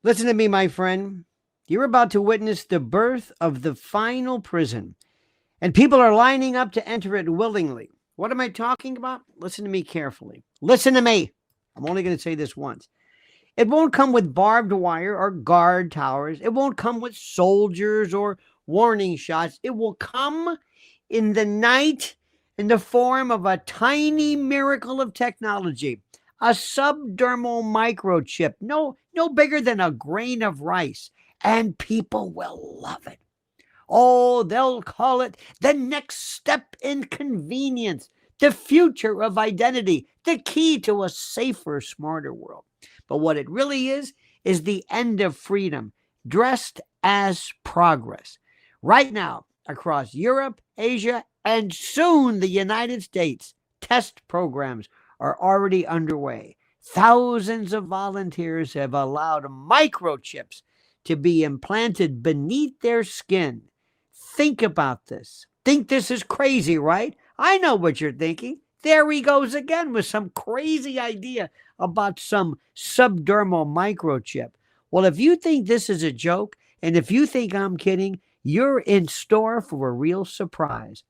Listen to me, my friend. You're about to witness the birth of the final prison, and people are lining up to enter it willingly. What am I talking about? Listen to me carefully. Listen to me. I'm only going to say this once. It won't come with barbed wire or guard towers. It won't come with soldiers or warning shots. It will come in the night in the form of a tiny miracle of technology, a subdermal microchip, no bigger than a grain of rice, and people will love it. Oh, they'll call it the next step in convenience, the future of identity, the key to a safer, smarter world. But what it really is the end of freedom, dressed as progress. Right now, across Europe, Asia, and soon the United States, test programs are already underway. Thousands of volunteers have allowed microchips to be implanted beneath their skin. Think about this. Think this is crazy, right? I know what you're thinking. There he goes again with some crazy idea about some subdermal microchip. Well, if you think this is a joke, and if you think I'm kidding, you're in store for a real surprise.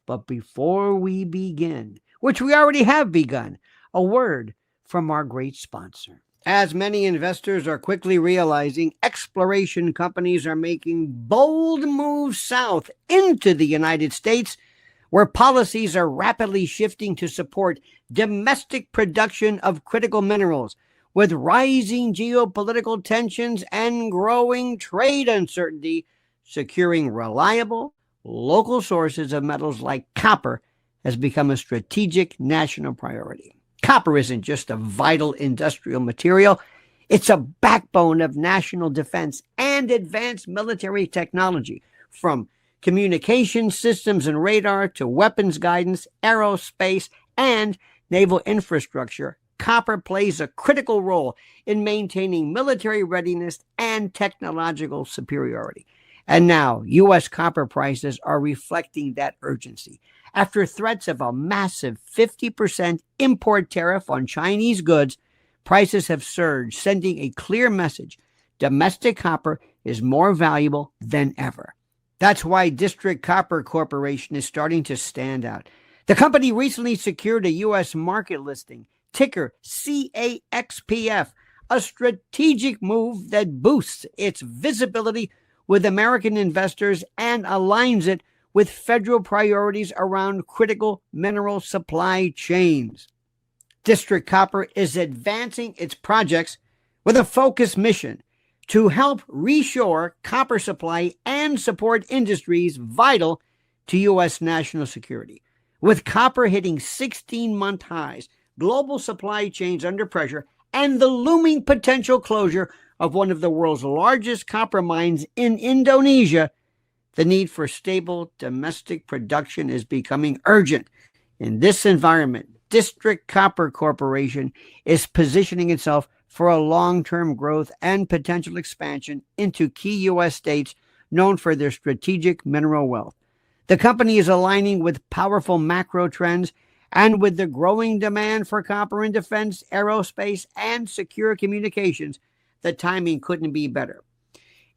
But before we begin, which we already have begun, a word from our great sponsor. As many investors are quickly realizing, exploration companies are making bold moves south into the United States, where policies are rapidly shifting to support domestic production of critical minerals. With rising geopolitical tensions and growing trade uncertainty, securing reliable, local sources of metals like copper has become a strategic national priority. Copper isn't just a vital industrial material, it's a backbone of national defense and advanced military technology, from communication systems and radar to weapons guidance, aerospace, and naval infrastructure. Copper plays a critical role in maintaining military readiness and technological superiority. And now, U.S. copper prices are reflecting that urgency. After threats of a massive 50% import tariff on Chinese goods, prices have surged, sending a clear message: domestic copper is more valuable than ever. That's why District Copper Corporation is starting to stand out. The company recently secured a U.S. market listing, ticker CAXPF, a strategic move that boosts its visibility with American investors and aligns it with federal priorities around critical mineral supply chains. District Copper is advancing its projects with a focused mission to help reshore copper supply and support industries vital to U.S. national security. With copper hitting 16-month highs, global supply chains under pressure, and the looming potential closure of one of the world's largest copper mines in Indonesia, the need for stable domestic production is becoming urgent. In this environment, District Copper Corporation is positioning itself for a long-term growth and potential expansion into key U.S. states known for their strategic mineral wealth. The company is aligning with powerful macro trends, and with the growing demand for copper in defense, aerospace, and secure communications, the timing couldn't be better.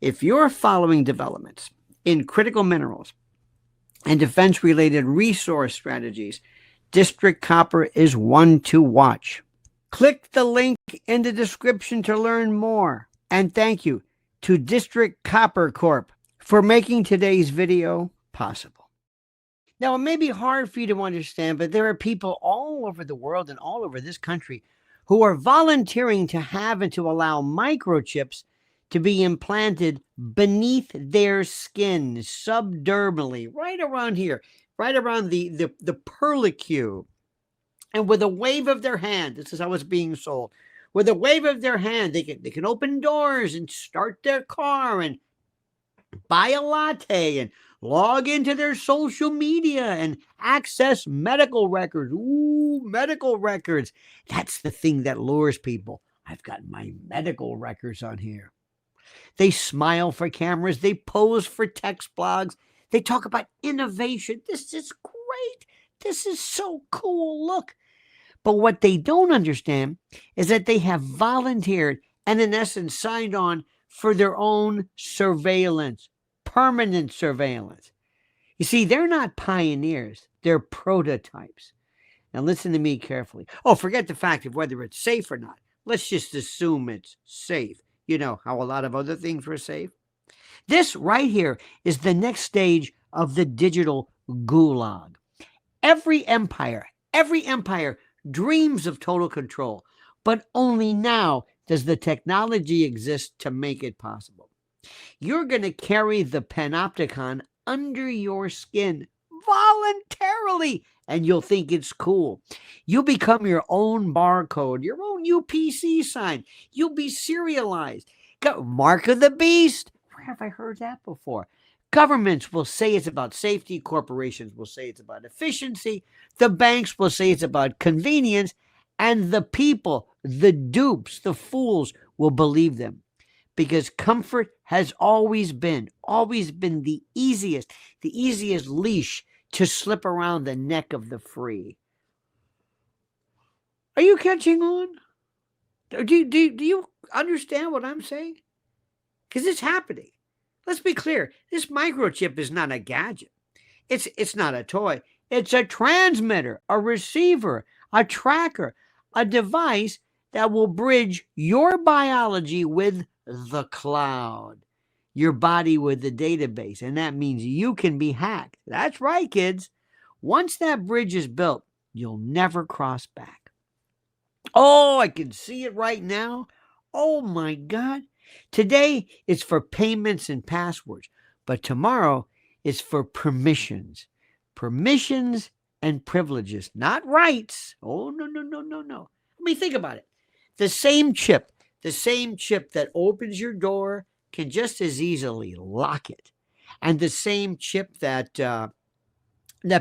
If you're following developments in critical minerals and defense-related resource strategies, District Copper is one to watch. Click the link in the description to learn more. And thank you to District Copper Corp for making today's video possible. Now, it may be hard for you to understand, but there are people all over the world and all over this country who are volunteering to have and to allow microchips to be implanted beneath their skin, subdermally, right around here, right around the perlicue. And with a wave of their hand, this is how it's being sold. With a wave of their hand, they can open doors and start their car and buy a latte and log into their social media and access medical records. Ooh, medical records. That's the thing that lures people. I've got my medical records on here. They smile for cameras. They pose for text blogs. They talk about innovation. This is great. This is so cool. Look. But what they don't understand is that they have volunteered and in essence signed on for their own surveillance, permanent surveillance. You see, they're not pioneers, they're prototypes. Now, listen to me carefully. Oh, forget the fact of whether it's safe or not. Let's just assume it's safe. You know how a lot of other things were safe. This right here is the next stage of the digital gulag. Every empire dreams of total control, but only now does the technology exist to make it possible. You're going to carry the panopticon under your skin voluntarily, and you'll think it's cool. You'll become your own barcode, your own UPC sign. You'll be serialized. Mark of the beast. Where have I heard that before? Governments will say it's about safety. Corporations will say it's about efficiency. The banks will say it's about convenience. And the people, the dupes, the fools will believe them. Because comfort has always been the easiest leash to slip around the neck of the free. Are you catching on? Do you understand what I'm saying? Because it's happening. Let's be clear. This microchip is not a gadget. It's not a toy. It's a transmitter, a receiver, a tracker, a device that will bridge your biology with the cloud, your body with the database. And that means you can be hacked. That's right, kids. Once that bridge is built, you'll never cross back. Oh, I can see it right now. Oh my God. Today it's for payments and passwords, but tomorrow it's for permissions. Permissions and privileges, not rights. Oh, no. Let me think about it. The same chip that opens your door can just as easily lock it. And the same chip that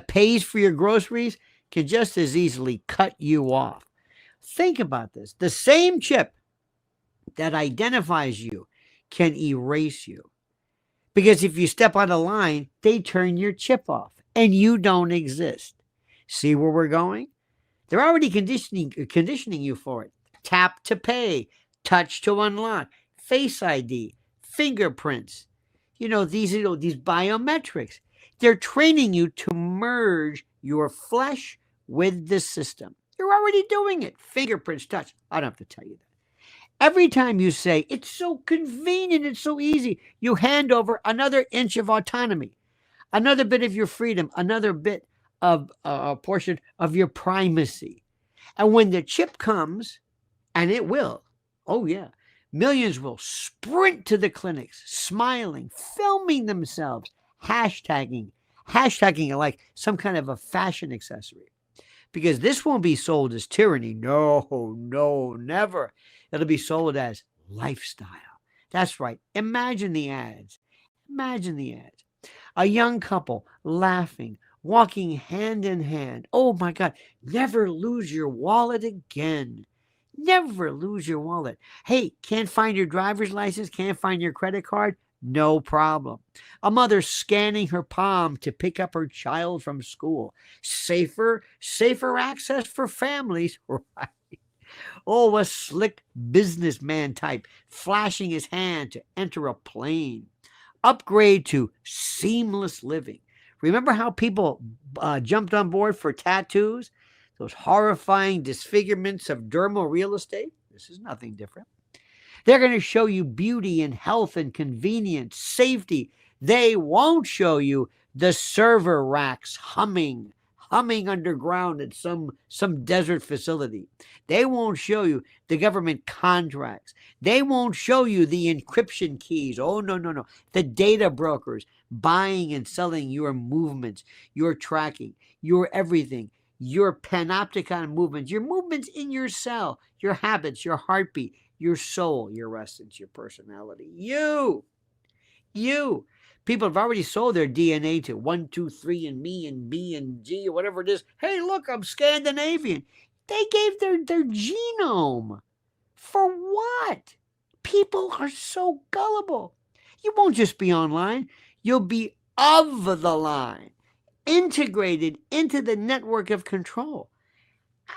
pays for your groceries can just as easily cut you off. Think about this. The same chip that identifies you can erase you. Because if you step on a line, they turn your chip off and you don't exist. See where we're going? They're already conditioning you for it. Tap to pay, touch to unlock, Face ID, fingerprints. These biometrics. They're training you to merge your flesh with the system. You're already doing it. Fingerprints, touch. I don't have to tell you that. Every time you say, it's so convenient, it's so easy, you hand over another inch of autonomy, another bit of your freedom, another bit of a portion of your primacy. And when the chip comes, and it will, oh yeah, millions will sprint to the clinics, smiling, filming themselves, hashtagging it like some kind of a fashion accessory. Because this won't be sold as tyranny. No, never. It'll be sold as lifestyle. That's right. Imagine the ads. A young couple laughing, walking hand in hand. Oh my God. Never lose your wallet again. Never lose your wallet. Hey, can't find your driver's license? Can't find your credit card? No problem. A mother scanning her palm to pick up her child from school. Safer access for families, right? Oh, a slick businessman type flashing his hand to enter a plane. Upgrade to seamless living. Remember how people jumped on board for tattoos? Those horrifying disfigurements of dermal real estate? This is nothing different. They're going to show you beauty and health and convenience, safety. They won't show you the server racks humming underground at some desert facility. They won't show you the government contracts. They won't show you the encryption keys. Oh, no. The data brokers buying and selling your movements, your tracking, your everything, your panopticon movements, your movements in your cell, your habits, your heartbeat, your soul, your essence, your personality. You. People have already sold their DNA to 1, 2, 3, and me, and B, and G, or whatever it is. Hey, look, I'm Scandinavian. They gave their genome. For what? People are so gullible. You won't just be online. You'll be of the line, integrated into the network of control.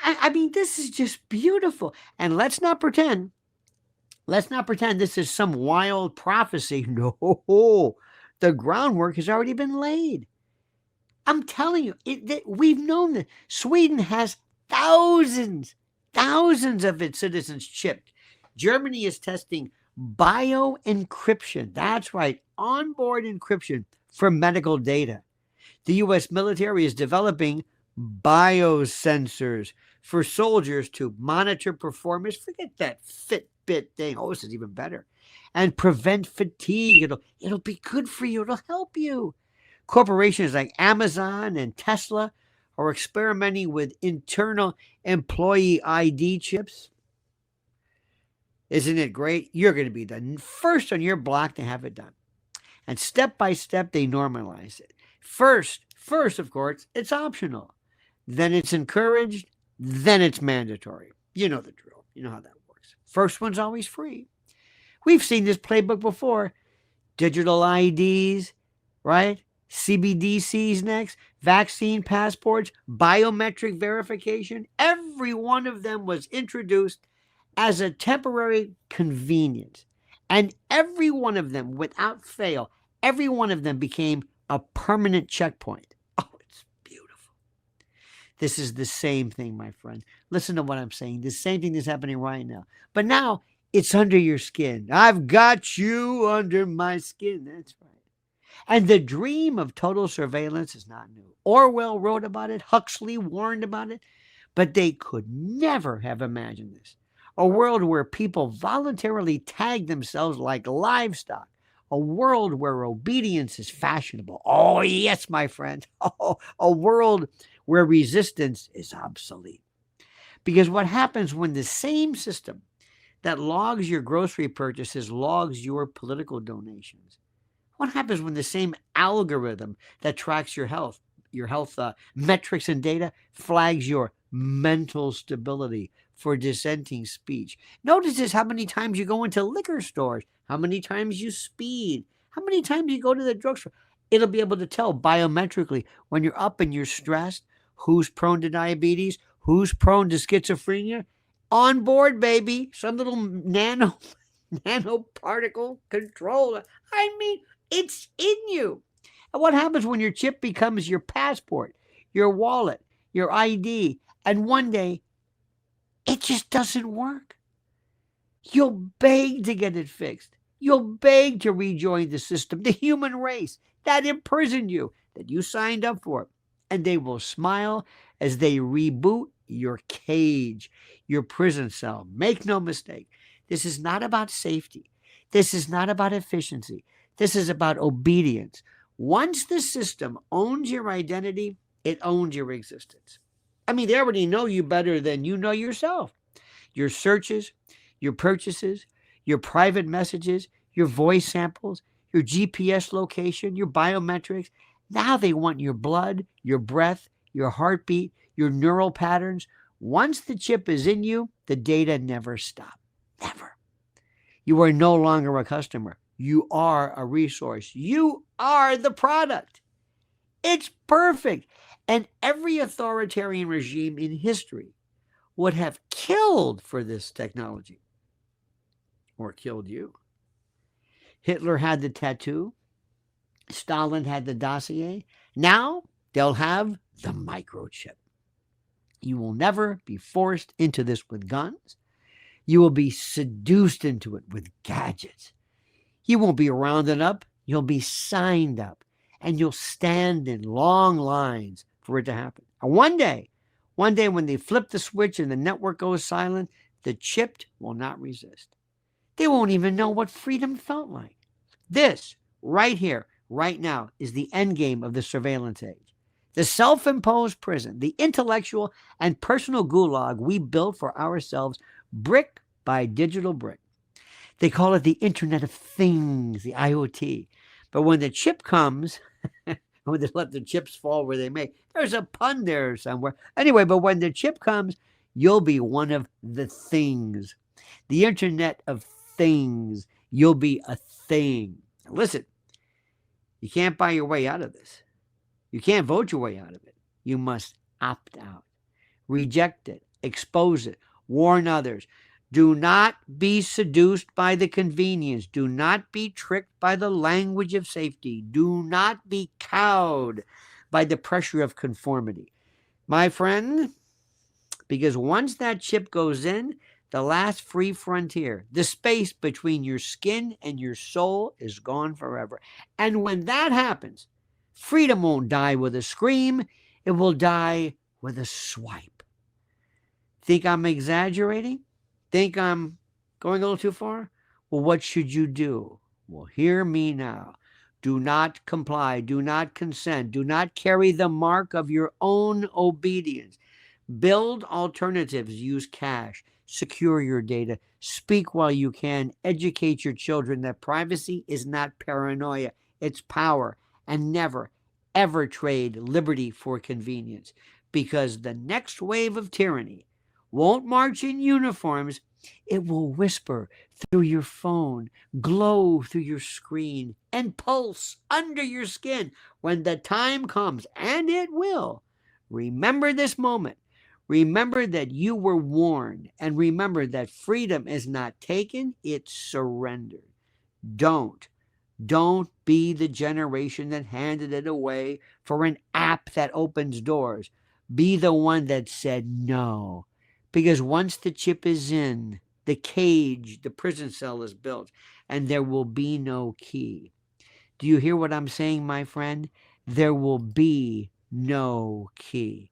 I mean, this is just beautiful. And let's not pretend Let's not pretend this is some wild prophecy. No, the groundwork has already been laid. I'm telling you, we've known that Sweden has thousands of its citizens chipped. Germany is testing bio-encryption. That's right, onboard encryption for medical data. The U.S. military is developing biosensors for soldiers to monitor performance. Forget that Fitbit thing. Oh, this is even better. And prevent fatigue. It'll be good for you. It'll help you. Corporations like Amazon and Tesla are experimenting with internal employee ID chips. Isn't it great? You're going to be the first on your block to have it done. And step by step, they normalize it. First, of course, it's optional. Then it's encouraged. Then it's mandatory. You know the drill. You know how that works. First one's always free. We've seen this playbook before. Digital IDs, right? CBDCs next, vaccine passports, biometric verification. Every one of them was introduced as a temporary convenience. And every one of them, without fail, every one of them became a permanent checkpoint. Oh, it's beautiful. This is the same thing, my friend. Listen to what I'm saying. The same thing is happening right now. But now it's under your skin. I've got you under my skin. That's right. And the dream of total surveillance is not new. Orwell wrote about it. Huxley warned about it. But they could never have imagined this. A world where people voluntarily tag themselves like livestock. A world where obedience is fashionable. Oh, yes, my friend. Oh, a world where resistance is obsolete. Because what happens when the same system that logs your grocery purchases logs your political donations? What happens when the same algorithm that tracks your health metrics and data flags your mental stability for dissenting speech? Notice this, how many times you go into liquor stores, how many times you speed, how many times you go to the drugstore. It'll be able to tell biometrically when you're up and you're stressed, who's prone to diabetes, who's prone to schizophrenia. On board, baby, some little nanoparticle control. I mean, it's in you. And what happens when your chip becomes your passport, your wallet, your ID, and one day it just doesn't work? You'll beg to get it fixed. You'll beg to rejoin the system, the human race that imprisoned you, that you signed up for. And they will smile as they reboot your cage, your prison cell. Make no mistake, this is not about safety. This is not about efficiency. This is about obedience. Once the system owns your identity, it owns your existence. I mean, they already know you better than you know yourself. Your searches, your purchases, your private messages, your voice samples, your GPS location, your biometrics. Now they want your blood, your breath, your heartbeat, your neural patterns. Once the chip is in you, the data never stop. Never. You are no longer a customer. You are a resource. You are the product. It's perfect. And every authoritarian regime in history would have killed for this technology. Or killed you. Hitler had the tattoo. Stalin had the dossier. Now they'll have the microchip. You will never be forced into this with guns. You will be seduced into it with gadgets. You won't be rounded up. You'll be signed up. And you'll stand in long lines for it to happen. And one day when they flip the switch and the network goes silent, the chipped will not resist. They won't even know what freedom felt like. This, right here, right now, is the end game of the surveillance age. The self-imposed prison, the intellectual and personal gulag we built for ourselves brick by digital brick. They call it the Internet of Things, the IoT. But when the chip comes, when they let the chips fall where they may, there's a pun there somewhere. Anyway, but when the chip comes, you'll be one of the things. The Internet of Things. You'll be a thing. Now listen, you can't buy your way out of this. You can't vote your way out of it. You must opt out. Reject it. Expose it. Warn others. Do not be seduced by the convenience. Do not be tricked by the language of safety. Do not be cowed by the pressure of conformity. My friend, because once that chip goes in, the last free frontier, the space between your skin and your soul, is gone forever. And when that happens, freedom won't die with a scream. It will die with a swipe. Think I'm exaggerating? Think I'm going a little too far? Well, what should you do? Well, hear me now. Do not comply. Do not consent. Do not carry the mark of your own obedience. Build alternatives. Use cash. Secure your data. Speak while you can. Educate your children that privacy is not paranoia. It's power. And never, ever trade liberty for convenience. Because the next wave of tyranny won't march in uniforms. It will whisper through your phone, glow through your screen, and pulse under your skin. When the time comes, and it will, remember this moment. Remember that you were warned, and remember that freedom is not taken, it's surrendered. Don't be the generation that handed it away for an app that opens doors. Be the one that said no. Because once the chip is in, the cage, the prison cell is built, and there will be no key. Do you hear what I'm saying, my friend? There will be no key.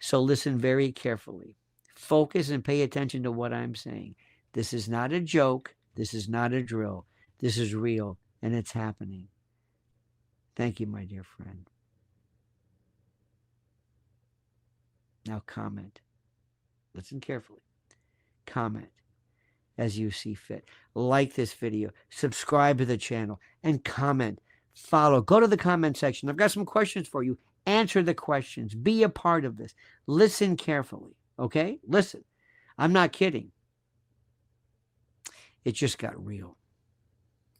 So listen very carefully. Focus and pay attention to what I'm saying. This is not a joke. This is not a drill. This is real, and it's happening. Thank you, my dear friend. Now comment. Listen carefully. Comment as you see fit. Like this video. Subscribe to the channel. And comment. Follow. Go to the comment section. I've got some questions for you. Answer the questions. Be a part of this. Listen carefully. Okay? Listen. I'm not kidding. It just got real.